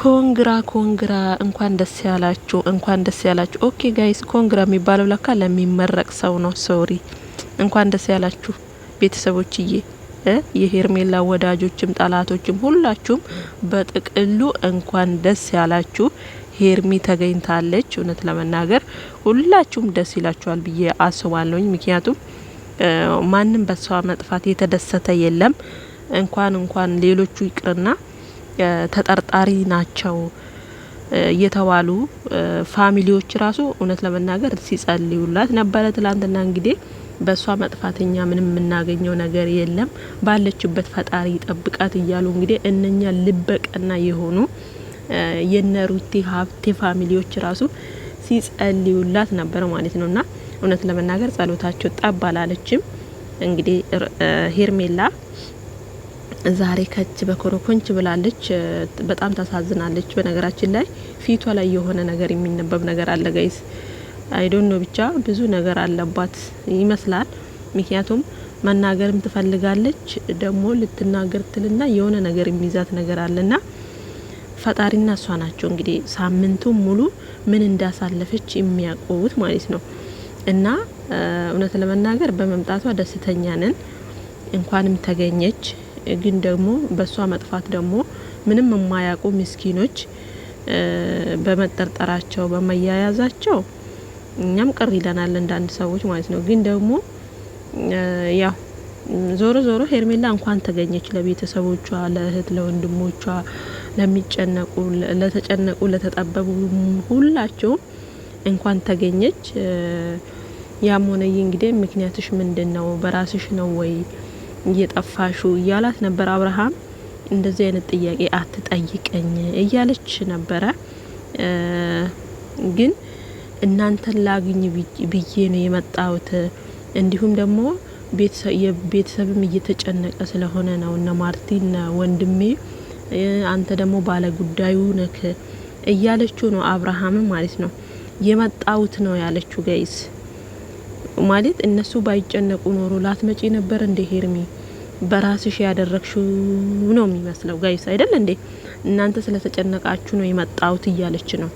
ኮንግራ እንኳን ደስ ያላችሁ እንኳን ደስ ያላችሁ። ኦኬ ጋይስ ኮንግራ የሚባለው ለካ ለሚመረቅ ሰው ነው። ሶሪ እንኳን ደስ ያላችሁ ቤተሰቦችዬ፣ የሄርሜላ ወዳጆችም ጠላቶችም ሁላችሁም በጥቅሉ እንኳን ደስ ያላችሁ። ሄርሚ ተገኝታለች። እውነት ለመናገር ሁላችሁም ደስ ይላችኋል ብዬ አስባለሁኝ። ምክንያቱም ማንም በሷ መጥፋት የተደሰተ የለም። እንኳን ሌሎቹ ይቅርና ተጠርጣሪ ናቸው የተባሉ ፋሚሊዎች ራሱ እውነት ለመናገር ሲጸልዩላት ነበረ። ትላንትና እንግዲህ በሷ መጥፋተኛ ምንም የምናገኘው ነገር የለም፣ ባለችበት ፈጣሪ ጠብቃት እያሉ እንግዲህ እነኛ ልበቀና የሆኑ የነሩቲ ሀብቴ ፋሚሊዎች ራሱ ሲጸልዩላት ነበር ማለት ነውና እውነት ለመናገር ጸሎታቸው ጠብ አላለችም። እንግዲህ ሄርሜላ ዛሬ ከች በኮረኮንች ብላለች። በጣም ታሳዝናለች። በነገራችን ላይ ፊቷ ላይ የሆነ ነገር የሚነበብ ነገር አለ ጋይስ። አይ ዶንት ኖ ብቻ ብዙ ነገር አለባት ይመስላል። ምክንያቱም መናገርም ትፈልጋለች ደግሞ ልትናገር ትልና የሆነ ነገር የሚይዛት ነገር አለና ፈጣሪና እሷ ናቸው እንግዲህ ሳምንቱን ሙሉ ምን እንዳሳለፈች የሚያውቁት ማለት ነው። እና እውነት ለመናገር በመምጣቷ ደስተኛ ነን። እንኳንም ተገኘች። ግን ደግሞ በሷ መጥፋት ደግሞ ምንም የማያውቁ ምስኪኖች በመጠርጠራቸው በመያያዛቸው እኛም ቅር ይለናል እንዳንድ ሰዎች ማለት ነው። ግን ደግሞ ያው ዞሮ ሄርሜላ እንኳን ተገኘች። ለቤተሰቦቿ፣ ለእህት ለወንድሞቿ፣ ለሚጨነቁ፣ ለተጨነቁ፣ ለተጠበቡ ሁላቸውም እንኳን ተገኘች። ያም ሆነ እንግዲህ ምክንያትሽ ምንድነው? በራስሽ ነው ወይ እየጠፋሹ እያላት ነበር። አብርሃም እንደዚህ አይነት ጥያቄ አትጠይቀኝ እያለች ነበረ። ግን እናንተን ላግኝ ብዬ ነው የመጣሁት። እንዲሁም ደግሞ ቤተሰብም እየተጨነቀ ስለሆነ ነው እነ ማርቲን ወንድሜ፣ አንተ ደግሞ ባለ ጉዳዩ ነክ እያለችው ነው አብርሃም ማለት ነው። የመጣሁት ነው ያለችው ጋይስ። ማለት እነሱ ባይጨነቁ ኖሮ ላትመጪ ነበር እንደ ሄርሚ በራስሽ ያደረግሽው ነው የሚመስለው ጋይስ አይደል እንዴ? እናንተ ስለተጨነቃችሁ ነው የመጣሁት እያለች ነው።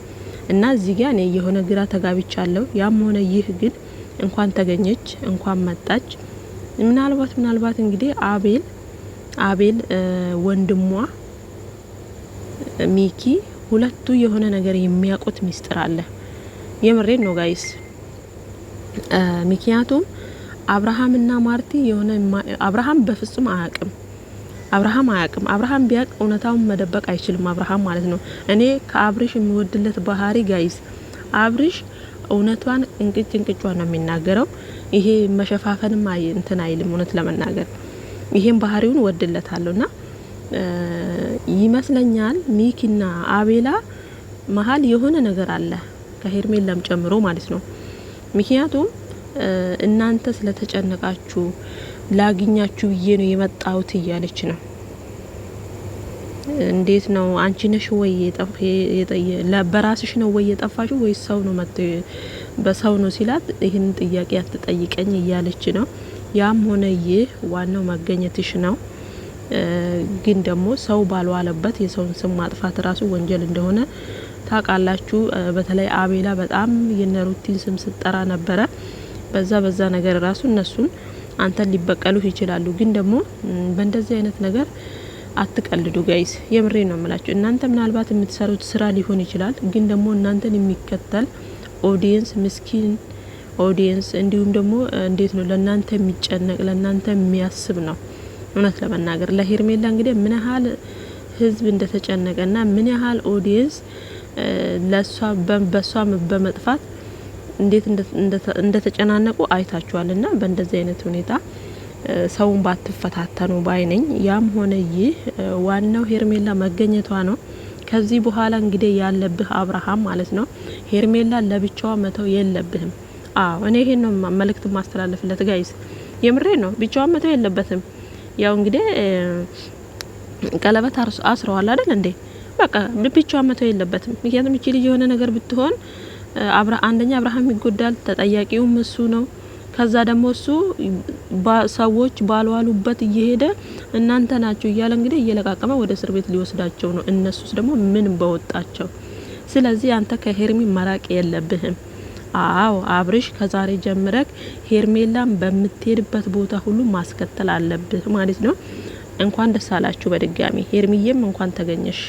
እና እዚህ ጋር እኔ የሆነ ግራ ተጋብቻለሁ። ያም ሆነ ይህ ግን እንኳን ተገኘች፣ እንኳን መጣች። ምናልባት እንግዲህ አቤል ወንድሟ ሚኪ ሁለቱ የሆነ ነገር የሚያውቁት ሚስጥር አለ። የምሬን ነው ጋይስ። ምክንያቱም አብርሃምና ማርቲ የሆነ አብርሃም በፍጹም አያውቅም። አብርሃም ቢያውቅ እውነታውን መደበቅ አይችልም። አብርሃም ማለት ነው። እኔ ከአብርሽ የሚወድለት ባህሪ ጋይስ፣ አብርሽ እውነቷን እንቅጯን ነው የሚናገረው። ይሄ መሸፋፈንም እንትን አይልም። እውነት ለመናገር ይሄን ባህሪውን ወድለታለሁና ይመስለኛል ሚኪና አቤላ መሀል የሆነ ነገር አለ ከሄርሜላም ጨምሮ ማለት ነው። ምክንያቱም እናንተ ስለተጨነቃችሁ ላግኛችሁ ብዬ ነው የመጣሁት እያለች ነው። እንዴት ነው? አንቺ ነሽ ወይ በራስሽ ነው ወይ የጠፋሽው ወይ ሰው ነው መጥቶ በሰው ነው ሲላት ይህን ጥያቄ አትጠይቀኝ እያለች ነው። ያም ሆነ ይህ ዋናው መገኘትሽ ነው። ግን ደግሞ ሰው ባልዋለበት የሰውን ስም ማጥፋት ራሱ ወንጀል እንደሆነ ታውቃላችሁ። በተለይ አቤላ በጣም የነሩቲን ስም ስጠራ ነበረ። በዛ ነገር ራሱ እነሱን አንተን ሊበቀሉ ይችላሉ። ግን ደግሞ በእንደዚህ አይነት ነገር አትቀልዱ ጋይስ። የምሬ ነው የምላችሁ። እናንተ ምናልባት የምትሰሩት ስራ ሊሆን ይችላል። ግን ደግሞ እናንተን የሚከተል ኦዲየንስ፣ ምስኪን ኦዲየንስ እንዲሁም ደግሞ እንዴት ነው ለእናንተ የሚጨነቅ ለእናንተ የሚያስብ ነው። እውነት ለመናገር ለሄርሜላ እንግዲህ ምን ያህል ህዝብ እንደተጨነቀና ምን ያህል ኦዲየንስ ለሷ በሷ በመጥፋት እንዴት እንደተጨናነቁ አይታችኋልና በእንደዚህ አይነት ሁኔታ ሰውን ባትፈታተኑ ባይነኝ። ያም ሆነ ይህ ዋናው ሄርሜላ መገኘቷ ነው። ከዚህ በኋላ እንግዲህ ያለብህ አብርሃም ማለት ነው ሄርሜላ ለብቻዋ መተው የለብህም። አዎ እኔ ይሄን ነው መልእክት ማስተላለፍለት ጋይስ። የምሬ ነው። ብቻዋ መተው የለበትም። ያው እንግዲህ ቀለበት አስረዋል አይደል እንዴ? በቃ ብቻዋ መተው የለበትም። ምክንያቱም እቺ ልጅ የሆነ ነገር ብትሆን አንደኛ አብርሃም ይጎዳል፣ ተጠያቂውም እሱ ነው። ከዛ ደግሞ እሱ ሰዎች ባልዋሉበት እየሄደ እናንተ ናችሁ እያለ እንግዲህ እየለቃቀመ ወደ እስር ቤት ሊወስዳቸው ነው። እነሱስ ደግሞ ምን በወጣቸው። ስለዚህ አንተ ከሄርሚ መራቅ የለብህም። አዎ አብርሽ ከዛሬ ጀምረክ ሄርሜላን በምትሄድበት ቦታ ሁሉ ማስከተል አለብህ ማለት ነው። እንኳን ደስ አላችሁ በድጋሚ ሄርሚዬም እንኳን ተገኘሽ።